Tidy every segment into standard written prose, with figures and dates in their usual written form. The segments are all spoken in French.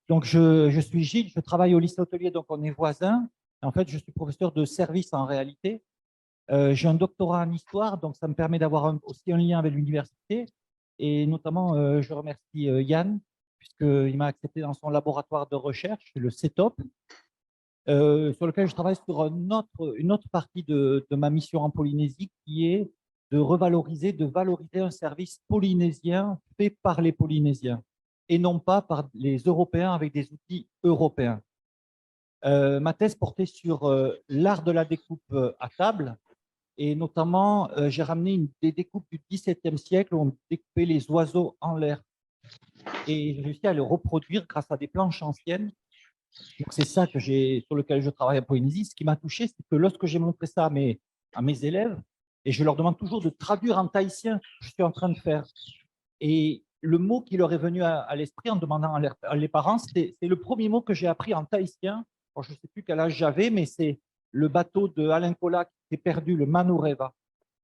Donc, je suis Gilles, je travaille au lycée hôtelier, donc on est voisins. En fait, je suis professeur de service en réalité. J'ai un doctorat en histoire, donc ça me permet d'avoir aussi un lien avec l'université. Et notamment, je remercie Yann, puisqu'il m'a accepté dans son laboratoire de recherche, le CETOP, sur lequel je travaille sur une autre partie de ma mission en Polynésie, qui est de valoriser un service polynésien fait par les Polynésiens et non pas par les Européens avec des outils européens. Ma thèse portait sur l'art de la découpe à table et notamment j'ai ramené des découpes du XVIIe siècle où on découpait les oiseaux en l'air et j'ai réussi à les reproduire grâce à des planches anciennes. Donc c'est ça sur lequel je travaille en Polynésie. Ce qui m'a touché, c'est que lorsque j'ai montré ça à mes élèves, et je leur demande toujours de traduire en tahitien ce que je suis en train de faire. Et le mot qui leur est venu à l'esprit en demandant à les parents, c'est le premier mot que j'ai appris en tahitien. Bon, je ne sais plus quel âge j'avais, mais c'est le bateau de Alain Colas qui s'est perdu, le Manureva.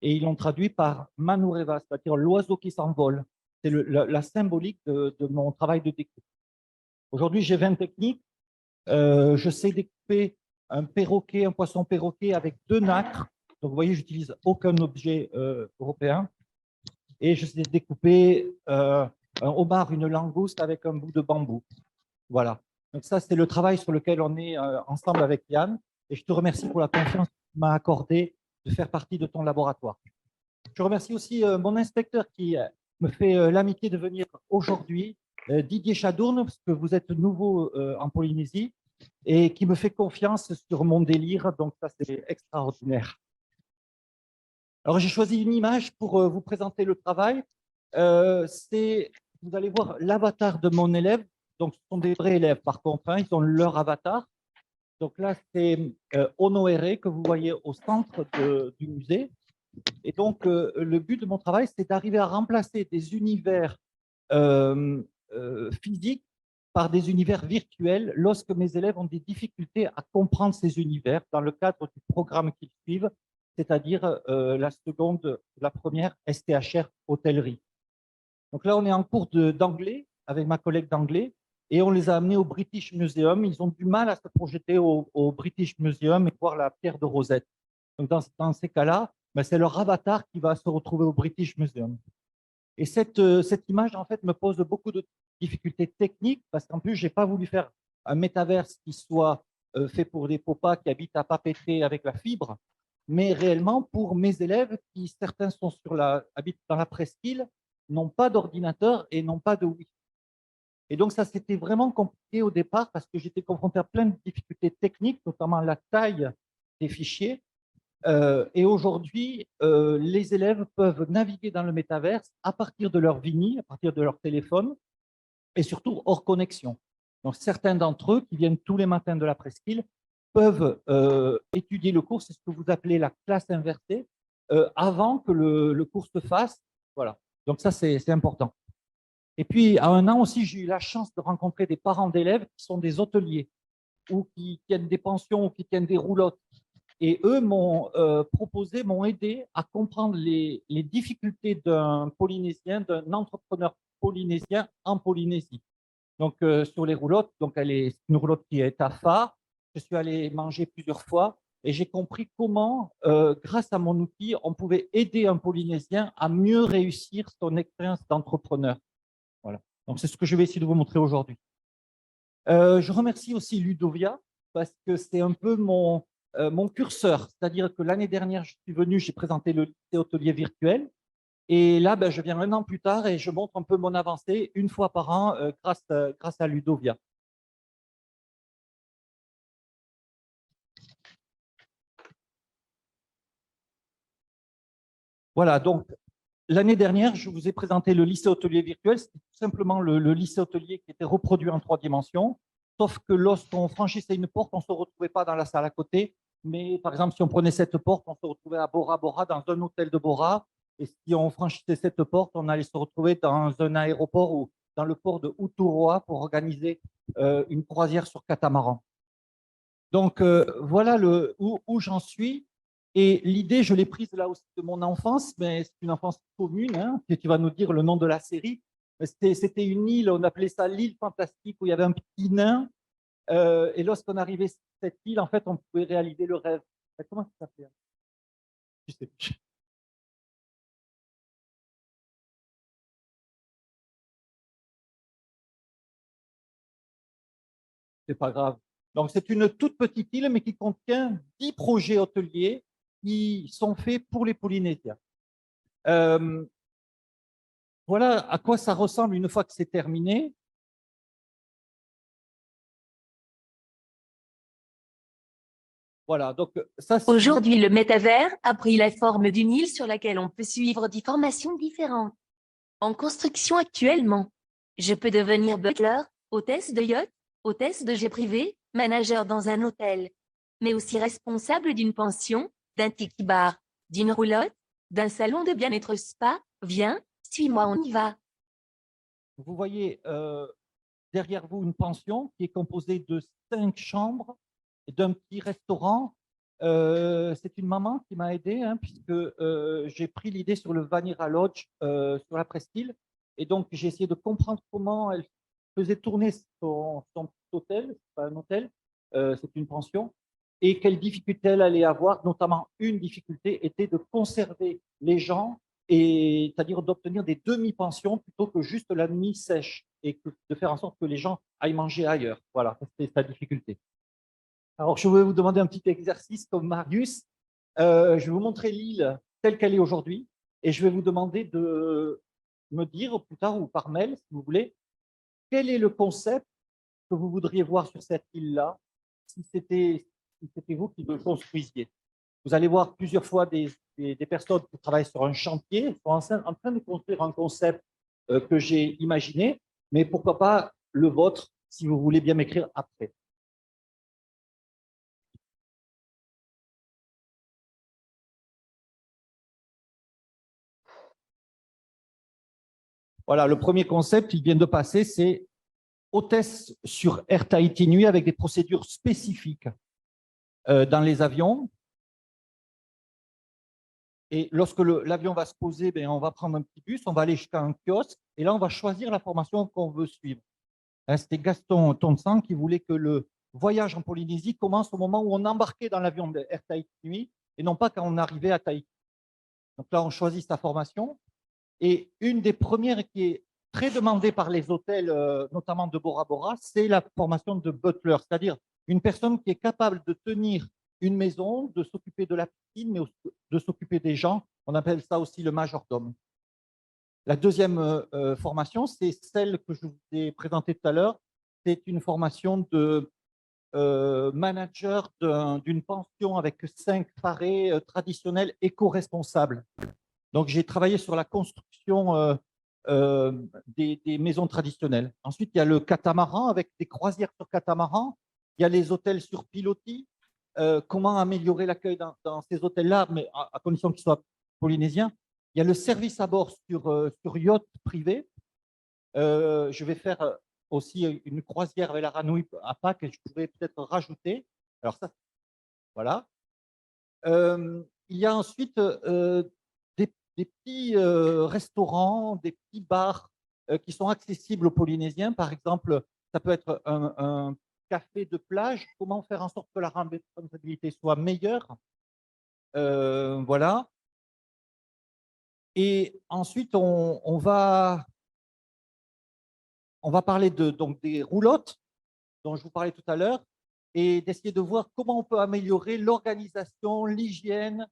Et ils l'ont traduit par Manureva, c'est-à-dire l'oiseau qui s'envole. C'est la symbolique de mon travail de découpe. Aujourd'hui, j'ai 20 techniques. Je sais découper un perroquet, un poisson perroquet avec 2 nacres. Donc, vous voyez, j'utilise aucun objet européen. Et je sais découper un homard, une langouste avec un bout de bambou. Voilà. Donc ça, c'est le travail sur lequel on est ensemble avec Yann. Et je te remercie pour la confiance que tu m'as accordée de faire partie de ton laboratoire. Je remercie aussi mon inspecteur qui me fait l'amitié de venir aujourd'hui, Didier Chadourne, parce que vous êtes nouveau en Polynésie, et qui me fait confiance sur mon délire. Donc ça, c'est extraordinaire. Alors, j'ai choisi une image pour vous présenter le travail. Vous allez voir l'avatar de mon élève. Donc, ce sont des vrais élèves, par contre, hein, ils ont leur avatar. Donc là, c'est Honoere que vous voyez au centre du musée. Et donc, le but de mon travail, c'est d'arriver à remplacer des univers physiques par des univers virtuels lorsque mes élèves ont des difficultés à comprendre ces univers dans le cadre du programme qu'ils suivent, c'est-à-dire la première STHR hôtellerie. Donc là, on est en cours d'anglais avec ma collègue d'anglais et on les a amenés au British Museum. Ils ont du mal à se projeter au British Museum et voir la pierre de Rosette. Donc dans ces cas-là, ben, c'est leur avatar qui va se retrouver au British Museum. Et cette image, en fait, me pose beaucoup de difficultés techniques parce qu'en plus, je n'ai pas voulu faire un métaverse qui soit fait pour des popas qui habitent à Papeete avec la fibre, mais réellement pour mes élèves qui, certains habitent dans la presqu'île, n'ont pas d'ordinateur et n'ont pas de Wi-Fi. Et donc, ça, c'était vraiment compliqué au départ parce que j'étais confronté à plein de difficultés techniques, notamment la taille des fichiers. Et aujourd'hui, les élèves peuvent naviguer dans le métaverse à partir de leur Vini, à partir de leur téléphone, et surtout hors connexion. Donc, certains d'entre eux qui viennent tous les matins de la presqu'île peuvent étudier le cours, c'est ce que vous appelez la classe inversée, avant que le cours se fasse. Voilà. Donc, ça, c'est important. Et puis, à 1 an aussi, j'ai eu la chance de rencontrer des parents d'élèves qui sont des hôteliers ou qui tiennent des pensions ou qui tiennent des roulottes. Et eux m'ont m'ont aidé à comprendre les difficultés d'un Polynésien, d'un entrepreneur polynésien en Polynésie. Donc, sur les roulottes, donc c'est une roulotte qui est à phare. Je suis allé manger plusieurs fois et j'ai compris comment, grâce à mon outil, on pouvait aider un Polynésien à mieux réussir son expérience d'entrepreneur. Voilà. Donc, c'est ce que je vais essayer de vous montrer aujourd'hui. Je remercie aussi Ludovia parce que c'est un peu mon curseur. C'est-à-dire que l'année dernière, je suis venu, j'ai présenté le lycée hôtelier virtuel. Et là, ben, je viens 1 an plus tard et je montre un peu mon avancée 1 fois par an grâce à Ludovia. Voilà, donc l'année dernière, je vous ai présenté le lycée hôtelier virtuel. C'était tout simplement le lycée hôtelier qui était reproduit en 3 dimensions. Sauf que lorsqu'on franchissait une porte, on ne se retrouvait pas dans la salle à côté. Mais par exemple, si on prenait cette porte, on se retrouvait à Bora Bora, dans un hôtel de Bora. Et si on franchissait cette porte, on allait se retrouver dans un aéroport ou dans le port de Uturoa pour organiser une croisière sur catamaran. Donc, voilà où j'en suis. Et l'idée, je l'ai prise là aussi de mon enfance, mais c'est une enfance commune, hein, que tu vas nous dire le nom de la série. C'était une île, on appelait ça l'île fantastique, où il y avait un petit nain. Et lorsqu'on arrivait sur cette île, en fait, on pouvait réaliser le rêve. Comment ça s'appelait? Je sais plus. C'est pas grave. Donc, c'est une toute petite île, mais qui contient 10 projets hôteliers qui sont faits pour les Polynésiens. Euh, voilà à quoi ça ressemble une fois que c'est terminé. Voilà, donc ça, Aujourd'hui, le métavers a pris la forme d'une île sur laquelle on peut suivre 10 formations différentes. En construction actuellement. Je peux devenir butler, hôtesse de yacht, hôtesse de jet privé, manager dans un hôtel, mais aussi responsable d'une pension, d'un tiki bar, d'une roulotte, d'un salon de bien-être spa. Viens, suis-moi, on y va. vous voyez derrière vous une pension qui est composée de 5 chambres et d'un petit restaurant. C'est une maman qui m'a aidé, hein, puisque j'ai pris l'idée sur le Vanira Lodge sur la Presqu'île. Et donc, j'ai essayé de comprendre comment elle faisait tourner son petit hôtel. C'est pas un hôtel, c'est une pension. Et quelles difficultés elle allait avoir, notamment une difficulté était de conserver les gens, et c'est-à-dire d'obtenir des demi-pensions plutôt que juste la nuit sèche, et de faire en sorte que les gens aillent manger ailleurs. Voilà, c'était sa difficulté. Alors, je vais vous demander un petit exercice comme Marius. Je vais vous montrer l'île telle qu'elle est aujourd'hui, et je vais vous demander de me dire plus tard ou par mail, si vous voulez, quel est le concept que vous voudriez voir sur cette île-là, si c'était vous qui le construisiez. Vous allez voir plusieurs fois des personnes qui travaillent sur un chantier, sont en train de construire un concept que j'ai imaginé, mais pourquoi pas le vôtre, si vous voulez bien m'écrire après. Voilà, le premier concept, il vient de passer, c'est hôtesse sur Air Tahiti Nuit avec des procédures spécifiques dans les avions. Et lorsque l'avion va se poser, ben, on va prendre un petit bus, on va aller jusqu'à un kiosque, et là, on va choisir la formation qu'on veut suivre. C'était Gaston Tonsang qui voulait que le voyage en Polynésie commence au moment où on embarquait dans l'avion de Air Tahiti Nuit, et non pas quand on arrivait à Tahiti. Donc là, on choisit sa formation. Et une des premières qui est très demandée par les hôtels, notamment de Bora Bora, c'est la formation de butler, c'est-à-dire une personne qui est capable de tenir une maison, de s'occuper de la piscine, mais aussi de s'occuper des gens. On appelle ça aussi le majordome. La deuxième formation, c'est celle que je vous ai présentée tout à l'heure. C'est une formation de manager d'une pension avec 5 parés traditionnels éco-responsables. Donc, j'ai travaillé sur la construction des maisons traditionnelles. Ensuite, il y a le catamaran avec des croisières sur catamaran. Il y a les hôtels sur pilotis. Comment améliorer l'accueil dans ces hôtels-là, mais à condition qu'ils soient polynésiens. Il y a le service à bord sur yacht privé. Je vais faire aussi une croisière avec la Ranouille à Pâques, et je pourrais peut-être rajouter. Alors ça, voilà. Il y a ensuite des petits restaurants, des petits bars qui sont accessibles aux Polynésiens. Par exemple, ça peut être un café de plage. Comment faire en sorte que la rentabilité soit meilleure? Voilà. Et ensuite, on va parler donc des roulottes dont je vous parlais tout à l'heure, et d'essayer de voir comment on peut améliorer l'organisation, l'hygiène,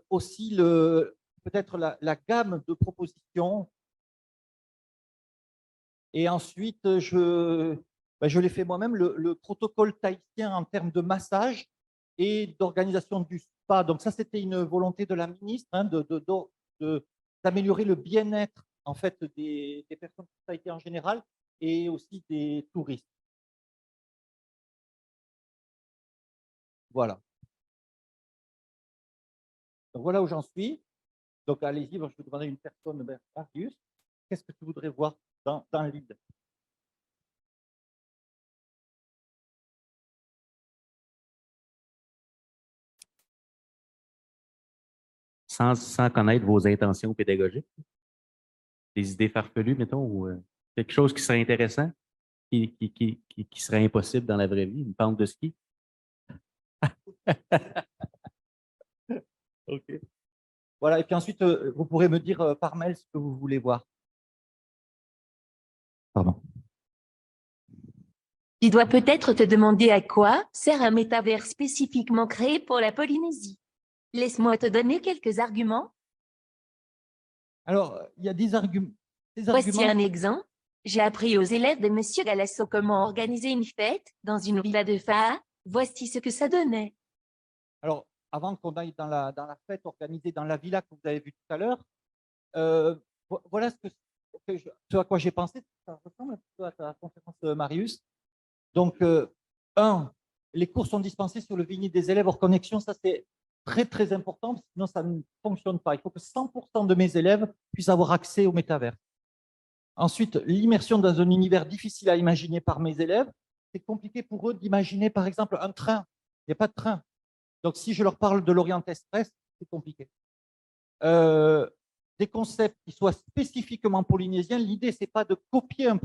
aussi peut-être la gamme de propositions. Et ensuite, je l'ai fait moi-même, le protocole tahitien en termes de massage et d'organisation du spa. Donc ça, c'était une volonté de la ministre, hein, d'améliorer le bien-être en fait des personnes de Tahiti en général et aussi des touristes. Voilà. Donc voilà où j'en suis. Donc allez-y, je vais demander à une personne, Marius, qu'est-ce que tu voudrais voir dans l'île? Sans connaître vos intentions pédagogiques. des idées farfelues, mettons, ou quelque chose qui serait intéressant, qui serait impossible dans la vraie vie, une pente de ski? OK. Voilà, et puis ensuite, vous pourrez me dire par mail ce que vous voulez voir. Pardon. Tu dois peut-être te demander à quoi sert un métavers spécifiquement créé pour la Polynésie. Laisse-moi te donner quelques arguments. Alors, il y a des arguments. Voici un exemple. J'ai appris aux élèves de Monsieur Galasso comment organiser une fête dans une villa de Faa. Voici ce que ça donnait. Alors, avant qu'on aille dans la fête organisée dans la villa que vous avez vue tout à l'heure, voilà ce à quoi j'ai pensé. Ça ressemble un peu à ta conférence, Marius. Donc, les cours sont dispensés sur le vinyle des élèves hors connexion. Ça, c'est très, très important, sinon ça ne fonctionne pas. Il faut que 100% de mes élèves puissent avoir accès au métavers. Ensuite, l'immersion dans un univers difficile à imaginer par mes élèves. C'est compliqué pour eux d'imaginer, par exemple, un train. Il n'y a pas de train. Donc, si je leur parle de l'Orient Express, c'est compliqué. Des concepts qui soient spécifiquement polynésiens. L'idée, ce n'est pas de copier un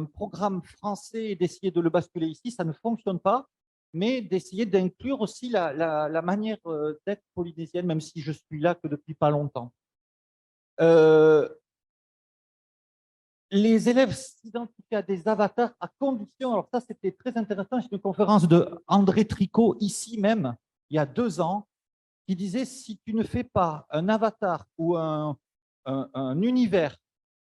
programme français et d'essayer de le basculer ici, ça ne fonctionne pas, mais d'essayer d'inclure aussi la manière d'être polynésienne, même si je suis là que depuis pas longtemps. Les élèves s'identifient à des avatars à condition, alors ça c'était très intéressant, c'est une conférence de André Tricot, ici même, il y a 2 ans, qui disait si tu ne fais pas un avatar ou un univers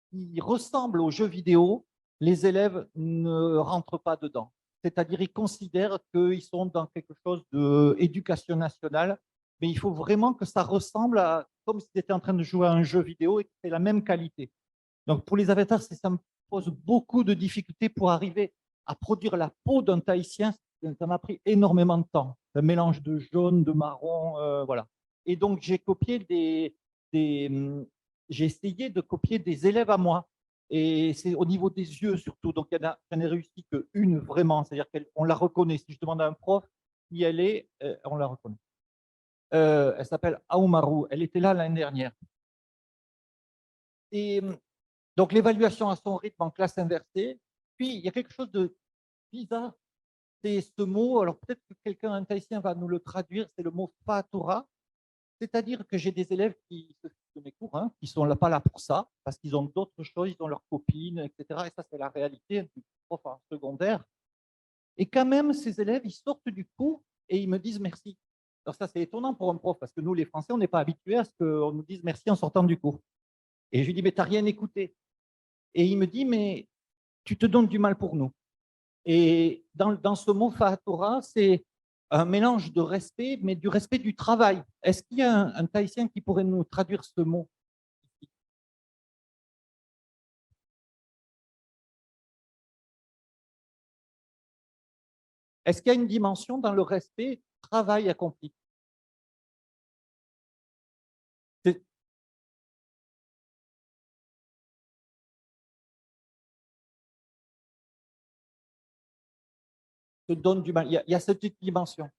qui ressemble aux jeux vidéo, les élèves ne rentrent pas dedans. C'est-à-dire ils considèrent qu'ils sont dans quelque chose d'éducation nationale, mais il faut vraiment que ça ressemble à comme si tu étais en train de jouer à un jeu vidéo et que c'est la même qualité. Donc pour les avatars, ça me pose beaucoup de difficultés pour arriver à produire la peau d'un Tahitien. Ça m'a pris énormément de temps. Un mélange de jaune, de marron, voilà. Et donc j'ai j'ai essayé de copier des élèves à moi. Et c'est au niveau des yeux surtout. Donc j'en ai réussi qu'une vraiment. C'est-à-dire qu'on la reconnaît. Si je demande à un prof qui elle est, on la reconnaît. Elle s'appelle Aoumarou. Elle était là l'année dernière. Et donc, l'évaluation à son rythme en classe inversée. Puis, il y a quelque chose de bizarre. C'est ce mot, alors peut-être que quelqu'un, un Tahitien, va nous le traduire, c'est le mot Faatura. C'est-à-dire que j'ai des élèves qui se fichent de mes cours, hein, qui ne sont pas là pour ça, parce qu'ils ont d'autres choses, ils ont leurs copines, etc. Et ça, c'est la réalité du prof en secondaire. Et quand même, ces élèves, ils sortent du cours et ils me disent merci. Alors ça, c'est étonnant pour un prof, parce que nous, les Français, on n'est pas habitués à ce qu'on nous dise merci en sortant du cours. Et je lui dis, mais tu n'as rien écouté. Et il me dit, mais tu te donnes du mal pour nous. Et dans ce mot Fahatora, c'est un mélange de respect, mais du respect du travail. Est-ce qu'il y a un Tahitien qui pourrait nous traduire ce mot? Est-ce qu'il y a une dimension dans le respect travail accompli? Te donne du mal. Il y a cette dimension.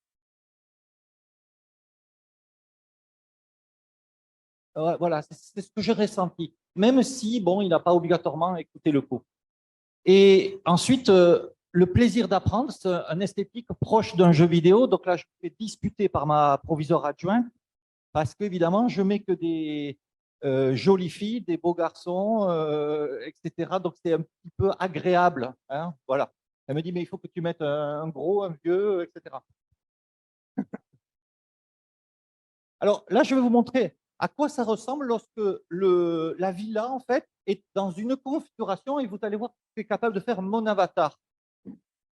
Voilà, c'est ce que j'ai ressenti. Même si, bon, il n'a pas obligatoirement écouté le cours. Et ensuite, le plaisir d'apprendre, c'est un esthétique proche d'un jeu vidéo. Donc là, je suis disputé par ma proviseure adjointe parce qu'évidemment, je mets que des jolies filles, des beaux garçons, etc. Donc c'est un petit peu agréable. Hein, voilà. Elle me dit, mais il faut que tu mettes un gros, un vieux, etc. Alors là, je vais vous montrer à quoi ça ressemble lorsque la villa, en fait, est dans une configuration et vous allez voir que c'est capable de faire mon avatar.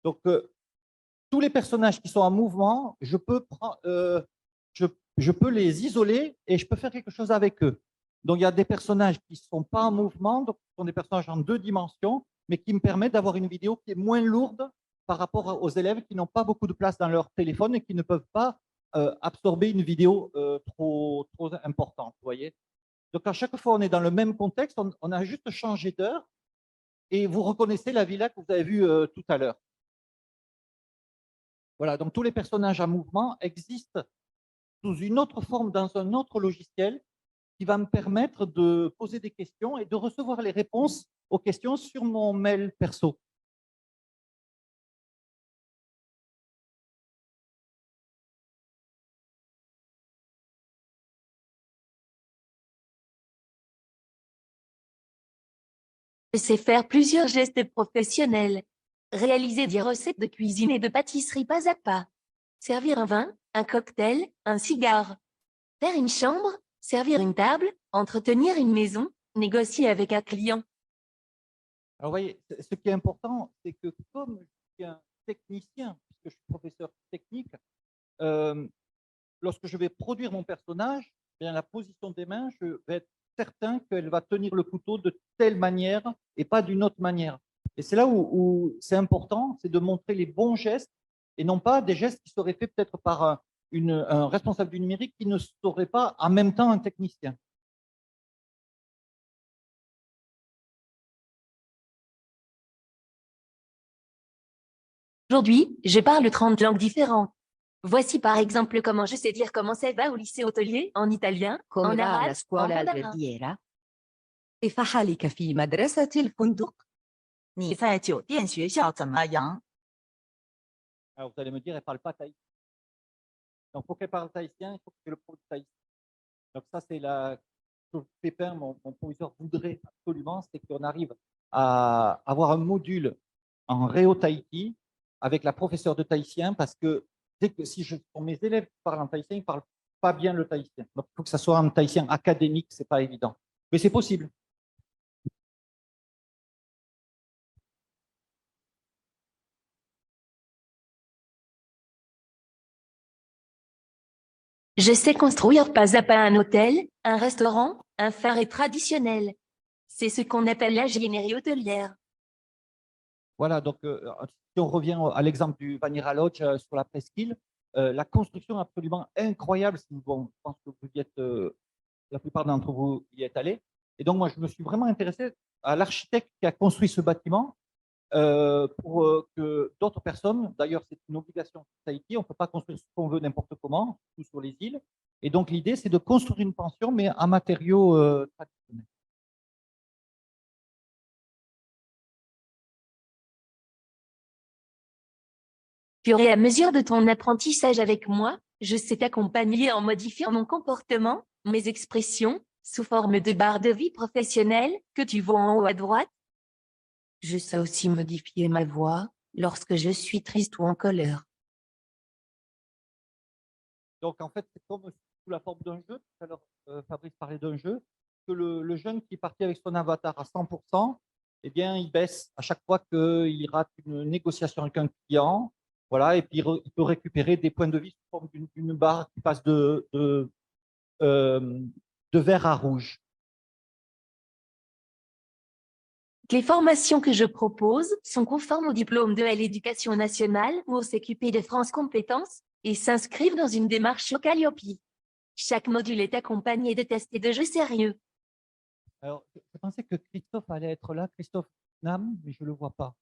Donc, tous les personnages qui sont en mouvement, je peux les isoler et je peux faire quelque chose avec eux. Donc, il y a des personnages qui ne sont pas en mouvement, donc ce sont des personnages en 2 dimensions, mais qui me permettent d'avoir une vidéo qui est moins lourde par rapport aux élèves qui n'ont pas beaucoup de place dans leur téléphone et qui ne peuvent pas absorber une vidéo trop importante. Vous voyez. Donc, à chaque fois, on est dans le même contexte, on a juste changé d'heure et vous reconnaissez la villa que vous avez vue tout à l'heure. Voilà, donc tous les personnages en mouvement existent sous une autre forme dans un autre logiciel qui va me permettre de poser des questions et de recevoir les réponses aux questions sur mon mail perso. Je sais faire plusieurs gestes professionnels. Réaliser des recettes de cuisine et de pâtisserie pas à pas. Servir un vin, un cocktail, un cigare. Faire une chambre, servir une table, entretenir une maison, négocier avec un client. Alors, vous voyez, ce qui est important, c'est que comme je suis un technicien, puisque je suis professeur technique, lorsque je vais produire mon personnage, eh bien, la position des mains, je vais être certain qu'elle va tenir le couteau de telle manière et pas d'une autre manière. Et c'est là où c'est important, c'est de montrer les bons gestes et non pas des gestes qui seraient faits peut-être par un responsable du numérique qui ne saurait pas en même temps un technicien. Aujourd'hui, je parle 30 langues différentes. Voici par exemple comment je sais dire comment ça va au lycée hôtelier en italien, Come en va alla arabe, en scuola mandarin. alberghiera? كيف حالك في مدرسة الفندق؟ 你在酒店学校怎么样？ Alors vous allez me dire, elle ne parle pas tahitien. Donc pour qu'elle parle tahitien, il faut que le pro tahitien. Donc ça, c'est la chose que Pépin, mon proviseur, voudrait absolument, c'est qu'on arrive à avoir un module en Réo Tahiti avec la professeure de tahitien, parce que dès que si je pour mes élèves qui parlent en tahitien, ils ne parlent pas bien le tahitien. Donc il faut que ça soit un tahitien académique, ce n'est pas évident. Mais c'est possible. Je sais construire pas à pas un hôtel, un restaurant, un phare et traditionnel. C'est ce qu'on appelle l'ingénierie hôtelière. Voilà, donc si on revient à l'exemple du Vanira Lodge sur la presqu'île, la construction est absolument incroyable. Bon, je pense que vous y êtes, la plupart d'entre vous y êtes allés. Et donc, moi, je me suis vraiment intéressé à l'architecte qui a construit ce bâtiment pour que d'autres personnes, d'ailleurs, c'est une obligation sur Tahiti, on ne peut pas construire ce qu'on veut n'importe comment, ou sur les îles. Et donc, l'idée, c'est de construire une pension, mais en matériaux traditionnels. Fur et à mesure de ton apprentissage avec moi, je sais t'accompagner en modifiant mon comportement, mes expressions, sous forme de barre de vie professionnelle que tu vois en haut à droite. Je sais aussi modifier ma voix lorsque je suis triste ou en colère. Donc, en fait, c'est comme sous la forme d'un jeu. Tout à l'heure, Fabrice parlait d'un jeu, que le jeune qui est parti avec son avatar à 100%, eh bien, il baisse à chaque fois qu'il rate une négociation avec un client. Voilà, et puis il peut récupérer des points de vie sous forme d'une barre qui passe de vert à rouge. Les formations que je propose sont conformes au diplôme de l'Éducation nationale ou au CQP de France Compétences et s'inscrivent dans une démarche au Calliope. Chaque module est accompagné de tests et de jeux sérieux. Alors, je pensais que Christophe allait être là, Christophe Nam, mais je ne le vois pas.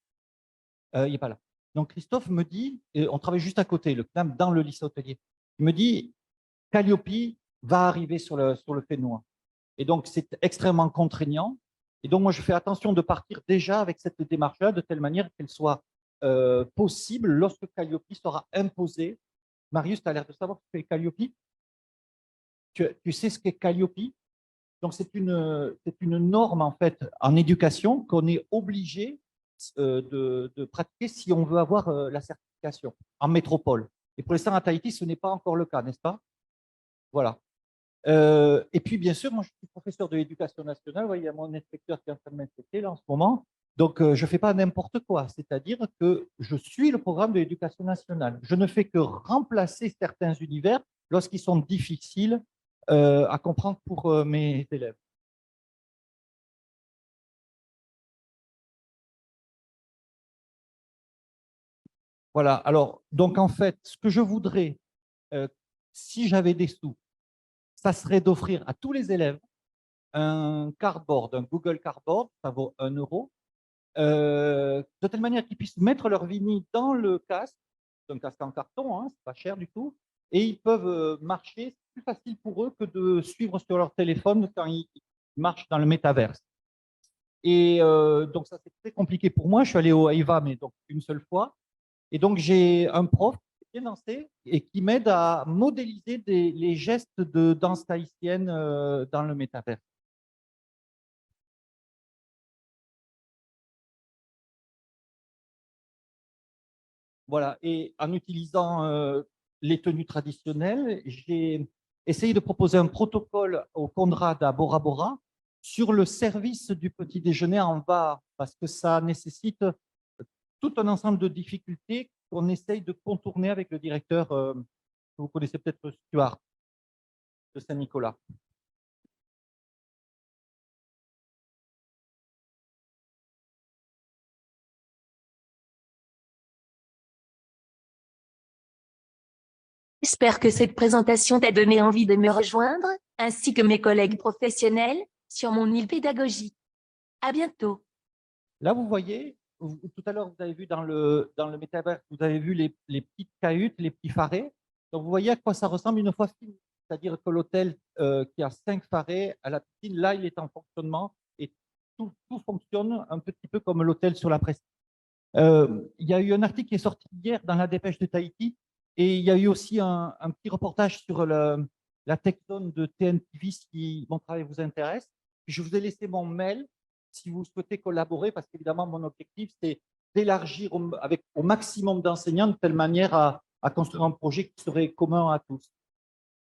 Il n'est pas là. Donc, Christophe me dit, et on travaille juste à côté, le CNAM, dans le lycée hôtelier. Il me dit, Calliope va arriver sur le Fénois. Et donc, c'est extrêmement contraignant. Et donc, moi, je fais attention de partir déjà avec cette démarche-là, de telle manière qu'elle soit possible lorsque Calliope sera imposé. Marius, tu as l'air de savoir ce qu'est Calliope. Tu sais ce qu'est Calliope? Donc, c'est une norme, en fait, en éducation qu'on est obligé de pratiquer si on veut avoir la certification en métropole. Et pour l'instant, à Tahiti, ce n'est pas encore le cas, n'est-ce pas? Voilà. Et puis, bien sûr, moi, je suis professeur de l'éducation nationale. Vous voyez, il y a mon inspecteur qui est en train de m'inspecter là en ce moment. Donc, je ne fais pas n'importe quoi. C'est-à-dire que je suis le programme de l'éducation nationale. Je ne fais que remplacer certains univers lorsqu'ils sont difficiles à comprendre pour mes élèves. Voilà. Alors, donc, en fait, ce que je voudrais, si j'avais des sous, ça serait d'offrir à tous les élèves un cardboard, un Google Cardboard, ça vaut 1 euro, de telle manière qu'ils puissent mettre leur vinyle dans le casque, c'est un casque en carton, hein, c'est pas cher du tout, et ils peuvent marcher plus facile pour eux que de suivre sur leur téléphone quand ils marchent dans le métaverse. Et donc, ça, c'est très compliqué pour moi. Je suis allé au AIVA, mais donc une seule fois. Et donc, j'ai un prof qui est bien lancé et qui m'aide à modéliser les gestes de danse tahitienne dans le métaverse. Voilà. Et en utilisant les tenues traditionnelles, j'ai essayé de proposer un protocole au Conrad à Bora Bora sur le service du petit déjeuner en bas, parce que ça nécessite tout un ensemble de difficultés qu'on essaye de contourner avec le directeur, que vous connaissez peut-être, Stuart, de Saint-Nicolas. J'espère que cette présentation t'a donné envie de me rejoindre, ainsi que mes collègues professionnels, sur mon île pédagogique. À bientôt. Là, vous voyez, tout à l'heure, vous avez vu dans le métavers, vous avez vu les petites cahutes, les petits pharés. Donc, vous voyez à quoi ça ressemble une fois fini. C'est-à-dire que l'hôtel qui a 5 pharés à la piscine, là, il est en fonctionnement et tout fonctionne un petit peu comme l'hôtel sur la Presqu'île. Il y a eu un article qui est sorti hier dans la Dépêche de Tahiti et il y a eu aussi un petit reportage sur la tech zone de TNTV si mon travail vous intéresse. Je vous ai laissé mon mail si vous souhaitez collaborer parce qu'évidemment, mon objectif, c'est d'élargir au maximum d'enseignants de telle manière à construire un projet qui serait commun à tous.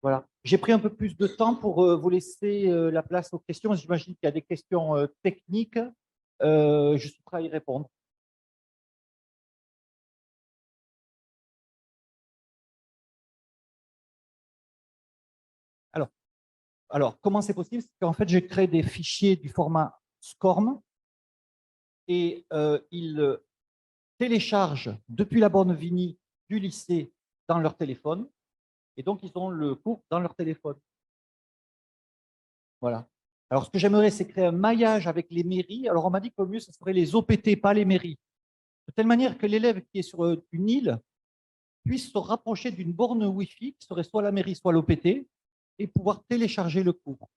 Voilà. J'ai pris un peu plus de temps pour vous laisser la place aux questions. J'imagine qu'il y a des questions techniques. Je suis prêt à y répondre. Alors, comment c'est possible? C'est qu'en fait, j'ai créé des fichiers du format SCORM et ils téléchargent depuis la borne Vini du lycée dans leur téléphone et donc ils ont le cours dans leur téléphone. Voilà. Alors, ce que j'aimerais, c'est créer un maillage avec les mairies. Alors, on m'a dit que le mieux, ce serait les OPT, pas les mairies. De telle manière que l'élève qui est sur une île puisse se rapprocher d'une borne Wi-Fi, qui serait soit la mairie, soit l'OPT, et pouvoir télécharger le cours.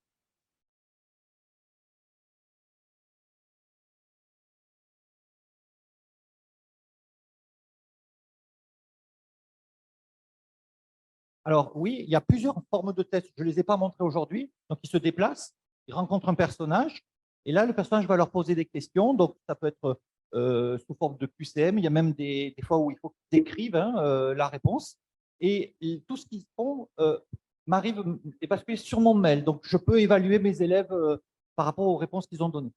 Alors oui, il y a plusieurs formes de tests. Je ne les ai pas montrées aujourd'hui. Donc, ils se déplacent, ils rencontrent un personnage, et là, le personnage va leur poser des questions. Donc, ça peut être sous forme de QCM. Il y a même des fois où il faut qu'ils écrivent la réponse. Et tout ce qu'ils font m'arrive est basculé sur mon mail. Donc, je peux évaluer mes élèves par rapport aux réponses qu'ils ont données.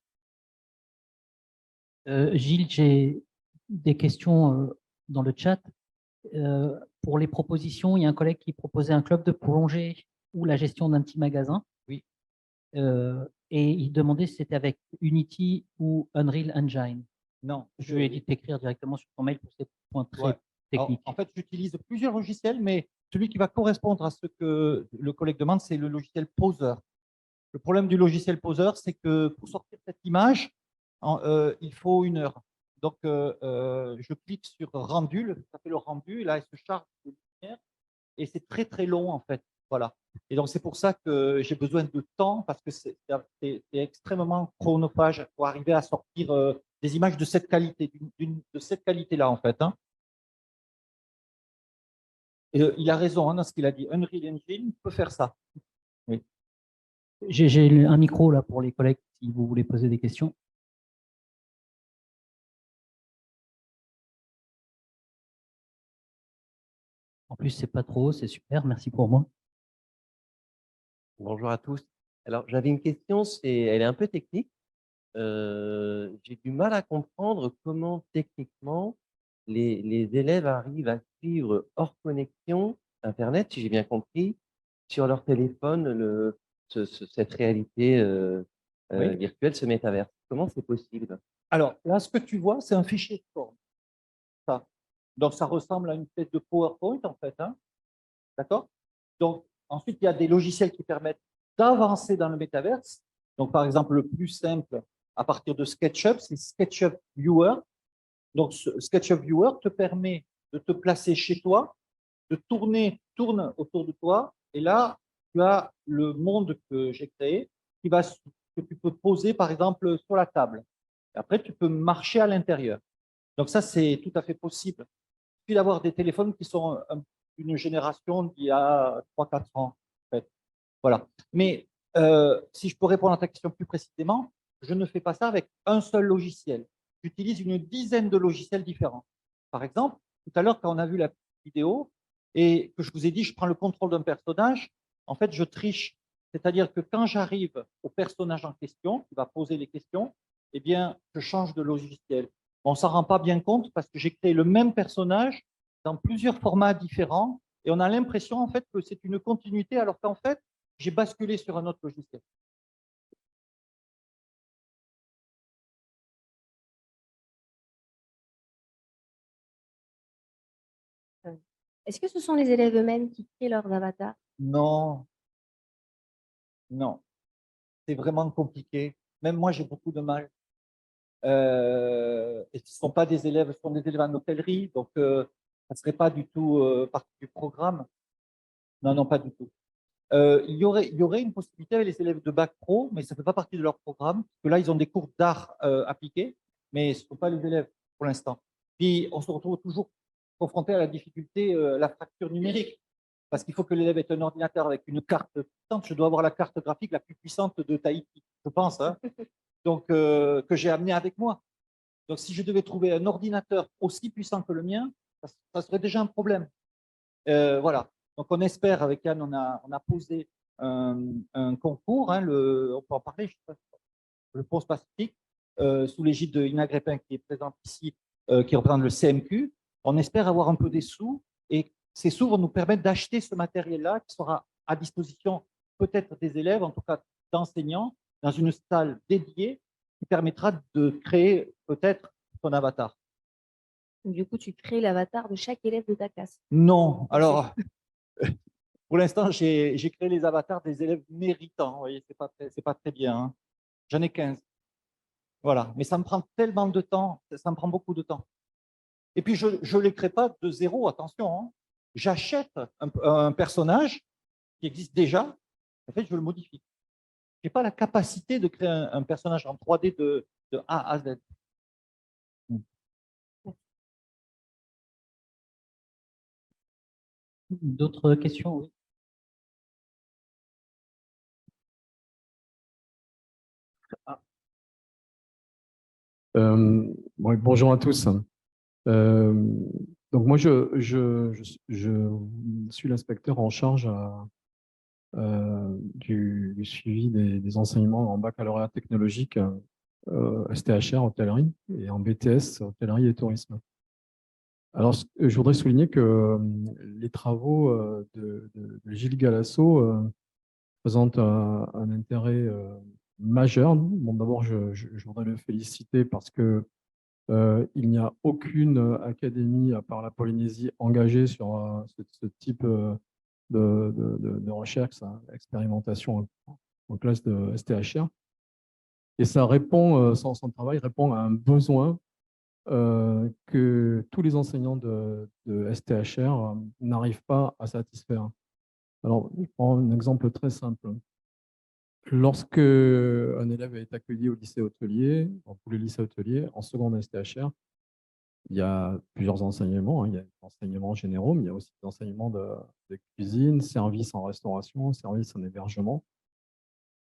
Gilles, j'ai des questions dans le chat. Pour les propositions, il y a un collègue qui proposait un club de plongée ou la gestion d'un petit magasin. Oui. Et il demandait si c'était avec Unity ou Unreal Engine. Non. Je lui ai dit d'écrire directement sur ton mail pour ces points très techniques. Alors, en fait, j'utilise plusieurs logiciels, mais celui qui va correspondre à ce que le collègue demande, c'est le logiciel Poser. Le problème du logiciel Poser, c'est que pour sortir cette image, il faut 1 heure. Donc, je clique sur rendu, ça fait le rendu, et là, il se charge de lumière, et c'est très, très long, en fait. Voilà. Et donc, c'est pour ça que j'ai besoin de temps, parce que c'est extrêmement chronophage pour arriver à sortir des images de cette qualité, de cette qualité-là, en fait. Hein. Et, il a raison hein, dans ce qu'il a dit. Unreal Engine peut faire ça. Oui. J'ai un micro là pour les collègues si vous voulez poser des questions. En plus, c'est pas trop haut, c'est super. Merci pour moi. Bonjour à tous. Alors, j'avais une question, elle est un peu technique. J'ai du mal à comprendre comment techniquement les élèves arrivent à suivre hors connexion Internet, si j'ai bien compris, sur leur téléphone, cette réalité Oui. virtuelle, ce métaverse. Comment c'est possible? Alors, là, ce que tu vois, c'est un fichier SCORM. Ça. Donc, ça ressemble à une espèce de PowerPoint, en fait. Hein. D'accord? Donc, ensuite, il y a des logiciels qui permettent d'avancer dans le métaverse. Donc, par exemple, le plus simple, à partir de SketchUp, c'est SketchUp Viewer. Donc, SketchUp Viewer te permet de te placer chez toi, de tourne autour de toi, et là, tu as le monde que j'ai créé que tu peux poser, par exemple, sur la table. Et après, tu peux marcher à l'intérieur. Donc ça, c'est tout à fait possible. Il suffit d'avoir des téléphones qui sont d'une génération d'il y a 3-4 ans. En fait. Voilà. Mais si je peux répondre à ta question plus précisément, je ne fais pas ça avec un seul logiciel. J'utilise une dizaine de logiciels différents. Par exemple, tout à l'heure, quand on a vu la vidéo et que je vous ai dit, je prends le contrôle d'un personnage, en fait, je triche. C'est-à-dire que quand j'arrive au personnage en question, qui va poser les questions, eh bien, je change de logiciel. On ne s'en rend pas bien compte parce que j'ai créé le même personnage dans plusieurs formats différents et on a l'impression en fait que c'est une continuité alors qu'en fait, j'ai basculé sur un autre logiciel. Est-ce que ce sont les élèves eux-mêmes qui créent leurs avatars? Non, non, c'est vraiment compliqué. Même moi, j'ai beaucoup de mal. Et ce ne sont pas des élèves, ce sont des élèves en hôtellerie, donc ça ne serait pas du tout partie du programme. Non, non, pas du tout. Il y aurait une possibilité avec les élèves de bac pro, mais ça ne fait pas partie de leur programme, parce que là, ils ont des cours d'art appliqués, mais ce ne sont pas les élèves pour l'instant. Puis, on se retrouve toujours confronté à la difficulté, la fracture numérique, parce qu'il faut que l'élève ait un ordinateur avec une carte puissante. Je dois avoir la carte graphique la plus puissante de Tahiti, je pense, hein, donc, que j'ai amené avec moi. Donc, si je devais trouver un ordinateur aussi puissant que le mien, ça serait déjà un problème. Voilà. Donc, on espère, avec Yann, on a posé un concours, hein, on peut en parler, je sais pas, le Pause Pacifique, sous l'égide de Ina Grépin, qui est présente ici, qui représente le CMQ. On espère avoir un peu des sous, et ces sous vont nous permettre d'acheter ce matériel-là, qui sera à disposition peut-être des élèves, en tout cas d'enseignants, dans une salle dédiée, qui permettra de créer peut-être son avatar. Du coup, tu crées l'avatar de chaque élève de ta classe. Non, alors, pour l'instant, j'ai créé les avatars des élèves méritants. Vous voyez, c'est pas très bien. Hein. J'en ai 15. Voilà, mais ça me prend tellement de temps, ça me prend beaucoup de temps. Et puis, je ne les crée pas de zéro, attention. Hein. J'achète un personnage qui existe déjà, en fait, je le modifie. Je n'ai pas la capacité de créer un personnage en 3D de A à Z. D'autres questions? Oui. Ouais, bonjour à tous. Euh, donc moi, je suis l'inspecteur en charge du suivi des enseignements en baccalauréat technologique, STHR, hôtellerie, et en BTS, hôtellerie et tourisme. Alors, je voudrais souligner que les travaux de Gilles Galasso présentent un intérêt majeur. Bon, d'abord, je voudrais le féliciter parce que il n'y a aucune académie, à part la Polynésie, engagée sur ce type de recherche, expérimentation en classe de STHR. Et ça répond, son travail répond à un besoin que tous les enseignants de STHR n'arrivent pas à satisfaire. Alors, je prends un exemple très simple. Lorsque un élève est accueilli au lycée hôtelier, dans tous les lycées hôteliers, en seconde STHR, il y a plusieurs enseignements. Hein. Il y a des enseignements généraux, mais il y a aussi des enseignements de cuisine, services en restauration, services en hébergement.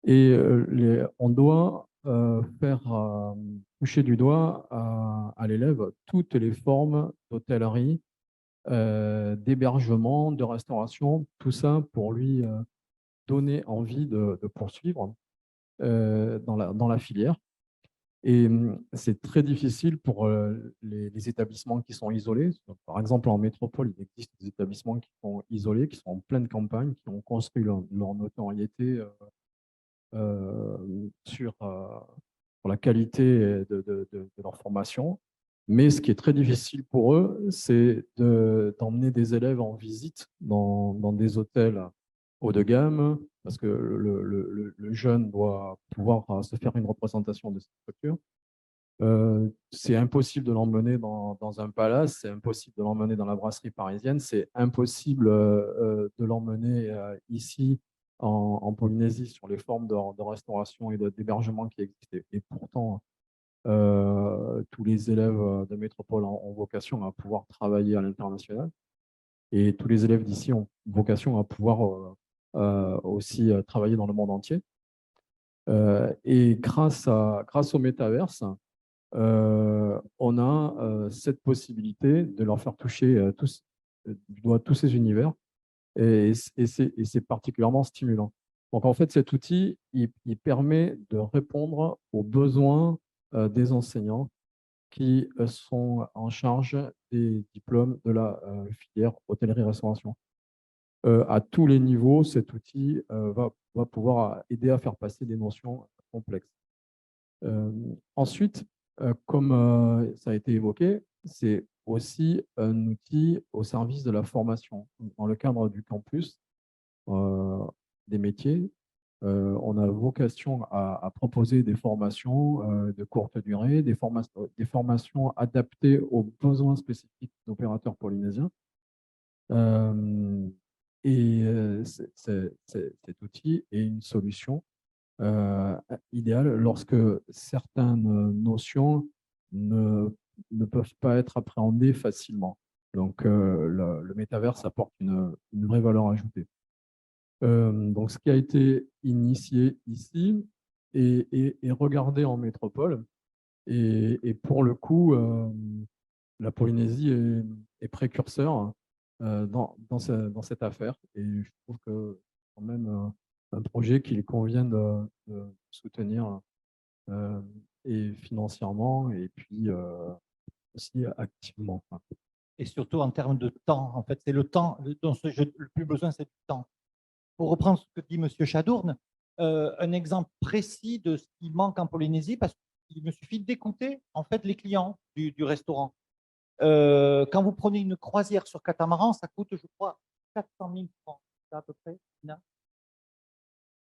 Et on doit faire toucher du doigt à l'élève toutes les formes d'hôtellerie, d'hébergement, de restauration, tout ça pour lui donner envie de poursuivre dans la filière. Et c'est très difficile pour les établissements qui sont isolés. Par exemple, en métropole, il existe des établissements qui sont isolés, qui sont en pleine campagne, qui ont construit leur notoriété sur la qualité de leur formation. Mais ce qui est très difficile pour eux, c'est d'emmener des élèves en visite dans des hôtels haut de gamme, parce que le jeune doit pouvoir se faire une représentation de cette structure. C'est impossible de l'emmener dans un palace, c'est impossible de l'emmener dans la brasserie parisienne, c'est impossible de l'emmener ici en Polynésie sur les formes de restauration et d'hébergement qui existaient. Et pourtant, tous les élèves de métropole ont vocation à pouvoir travailler à l'international. Et tous les élèves d'ici ont vocation à pouvoir aussi travailler dans le monde entier. Et grâce au métaverse, on a cette possibilité de leur faire toucher du doigt tous ces univers. Et c'est particulièrement stimulant. Donc, en fait, cet outil, il permet de répondre aux besoins des enseignants qui sont en charge des diplômes de la filière hôtellerie-restauration. À tous les niveaux, cet outil va pouvoir aider à faire passer des notions complexes. Ensuite, comme ça a été évoqué, c'est aussi un outil au service de la formation. Dans le cadre du campus des métiers, on a vocation à proposer des formations de courte durée, des formations adaptées aux besoins spécifiques d'opérateurs polynésiens. Et cet outil est une solution idéale lorsque certaines notions ne peuvent pas être appréhendées facilement. Donc, le métaverse apporte une vraie valeur ajoutée. Donc, ce qui a été initié ici est regardé en métropole. Et pour le coup, la Polynésie est précurseur dans cette affaire. Et je trouve que c'est quand même un projet qu'il convient de soutenir et financièrement et puis aussi activement. Et surtout en termes de temps. En fait, c'est le temps dont le plus besoin, c'est du temps. Pour reprendre ce que dit M. Chadourne, un exemple précis de ce qui manque en Polynésie, parce qu'il me suffit d'écouter en fait les clients du restaurant. Quand vous prenez une croisière sur catamaran, ça coûte, je crois, 400 000 francs. C'est à peu près, Ina ? À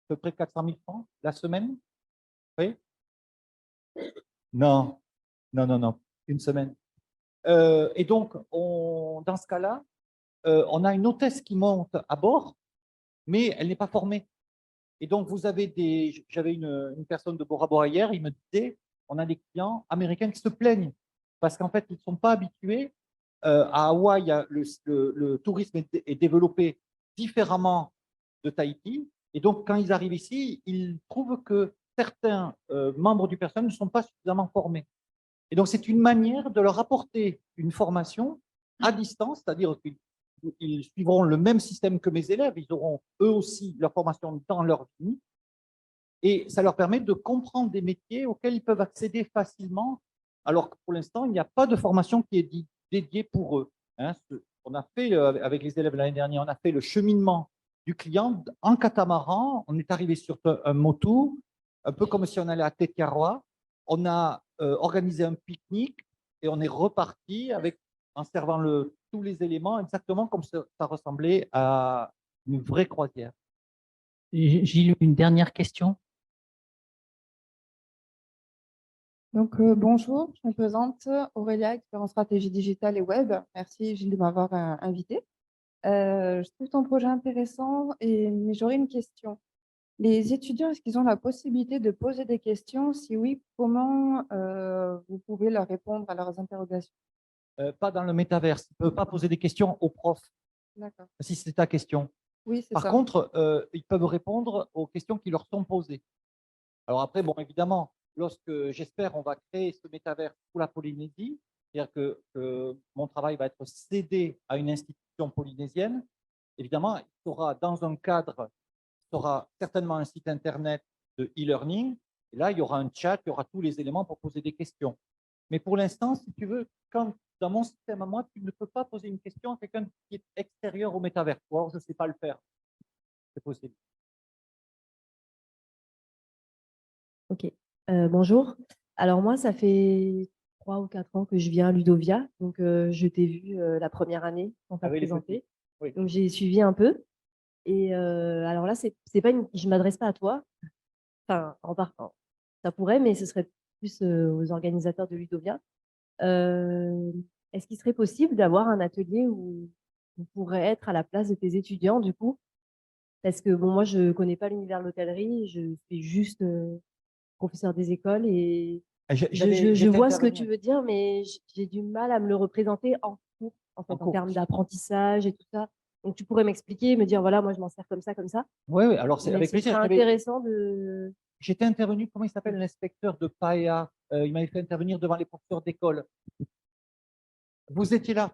peu près 400 000 francs la semaine? Oui? Non, non, non, non, une semaine. Et donc, dans ce cas-là, on a une hôtesse qui monte à bord, mais elle n'est pas formée. Et donc, j'avais une personne de Bora Bora hier, il me disait, on a des clients américains qui se plaignent parce qu'en fait, ils ne sont pas habitués. À Hawaï, le tourisme est développé différemment de Tahiti. Et donc, quand ils arrivent ici, ils trouvent que certains membres du personnel ne sont pas suffisamment formés. Et donc, c'est une manière de leur apporter une formation à distance, c'est-à-dire qu'ils suivront le même système que mes élèves, ils auront eux aussi leur formation dans leur vie, et ça leur permet de comprendre des métiers auxquels ils peuvent accéder facilement, alors que pour l'instant, il n'y a pas de formation qui est dédiée pour eux. On a fait, avec les élèves l'année dernière, on a fait le cheminement du client en catamaran, on est arrivé sur un motu, un peu comme si on allait à Tetiaroa, on a organisé un pique-nique et on est reparti en servant tous les éléments exactement comme ça ressemblait à une vraie croisière. Gilles, une dernière question. Donc, bonjour, je me présente Aurélia, expert en stratégie digitale et web. Merci Gilles de m'avoir invité. Je trouve ton projet intéressant, mais j'aurais une question. Les étudiants, est-ce qu'ils ont la possibilité de poser des questions? Si oui, comment vous pouvez leur répondre à leurs interrogations? Pas dans le métaverse. Ils ne peuvent pas poser des questions aux profs, D'accord. si c'est ta question. Oui, c'est ça. Par contre, ils peuvent répondre aux questions qui leur sont posées. Alors après, bon, évidemment, lorsque j'espère on va créer ce métaverse pour la Polynésie, c'est-à-dire que mon travail va être cédé à une institution polynésienne, évidemment, il sera dans un cadre, il sera certainement un site internet de e-learning, et là, il y aura un chat, il y aura tous les éléments pour poser des questions. Mais pour l'instant, si tu veux, dans mon système à moi, tu ne peux pas poser une question à quelqu'un qui est extérieur au métaverse. Ou alors, je ne sais pas le faire. C'est possible. Ok. Bonjour. Alors moi, ça fait 3 ou 4 ans que je viens à Ludovia. Donc, je t'ai vu la première année quand tu as présenté. Oui. Donc, j'ai suivi un peu. Et alors là, je ne m'adresse pas à toi. Enfin, en partant, ça pourrait, mais ce serait plus aux organisateurs de Ludovia. Est-ce qu'il serait possible d'avoir un atelier où vous pourrez être à la place de tes étudiants, du coup? Parce que bon, moi, je ne connais pas l'univers de l'hôtellerie, je suis juste professeur des écoles et je vois ce que tu veux dire, mais j'ai du mal à me le représenter en cours, en termes d'apprentissage et tout ça. Donc, tu pourrais m'expliquer, me dire, voilà, moi, je m'en sers comme ça, comme ça. Oui, oui, alors c'est Mais avec ce plaisir. serait intéressant de… J'étais intervenu, comment il s'appelle, l'inspecteur de PAEA, il m'avait fait intervenir devant les professeurs d'école. Vous étiez là?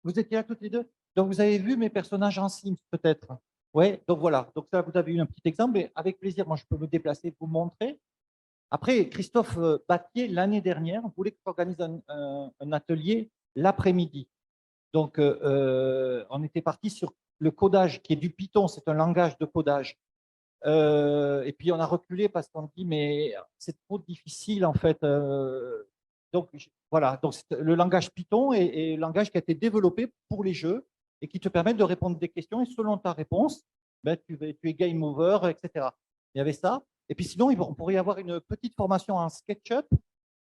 Vous étiez là toutes les deux? Donc, vous avez vu mes personnages en Sims, peut-être? Oui, donc voilà. Donc, ça, vous avez eu un petit exemple, mais avec plaisir, moi, je peux me déplacer, vous montrer. Après, Christophe Battier, l'année dernière, voulait que j'organise un atelier l'après-midi. Donc, on était parti sur le codage, qui est du Python, c'est un langage de codage. Et puis, on a reculé parce qu'on dit, mais c'est trop difficile, en fait. Donc, voilà. Donc, le langage Python est un langage qui a été développé pour les jeux et qui te permet de répondre des questions. Et selon ta réponse, ben, tu es game over, etc. Il y avait ça. Et puis, sinon, on pourrait y avoir une petite formation en SketchUp,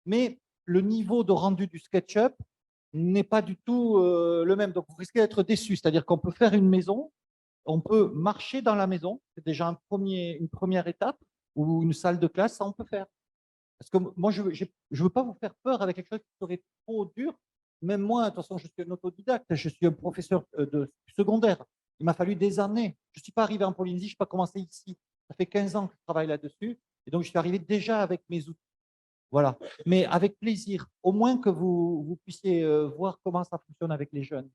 mais le niveau de rendu du SketchUp n'est pas du tout le même. Donc, vous risquez d'être déçu. C'est-à-dire qu'on peut faire une maison, on peut marcher dans la maison, c'est déjà une première étape, ou une salle de classe, ça on peut faire. Parce que moi, je ne veux pas vous faire peur avec quelque chose qui serait trop dur. Même moi, de toute façon, je suis un autodidacte, je suis un professeur de secondaire. Il m'a fallu des années. Je ne suis pas arrivé en Polynésie, je n'ai pas commencé ici. Ça fait 15 ans que je travaille là-dessus. Et donc, je suis arrivé déjà avec mes outils. Voilà. Mais avec plaisir, au moins que vous puissiez voir comment ça fonctionne avec les jeunes.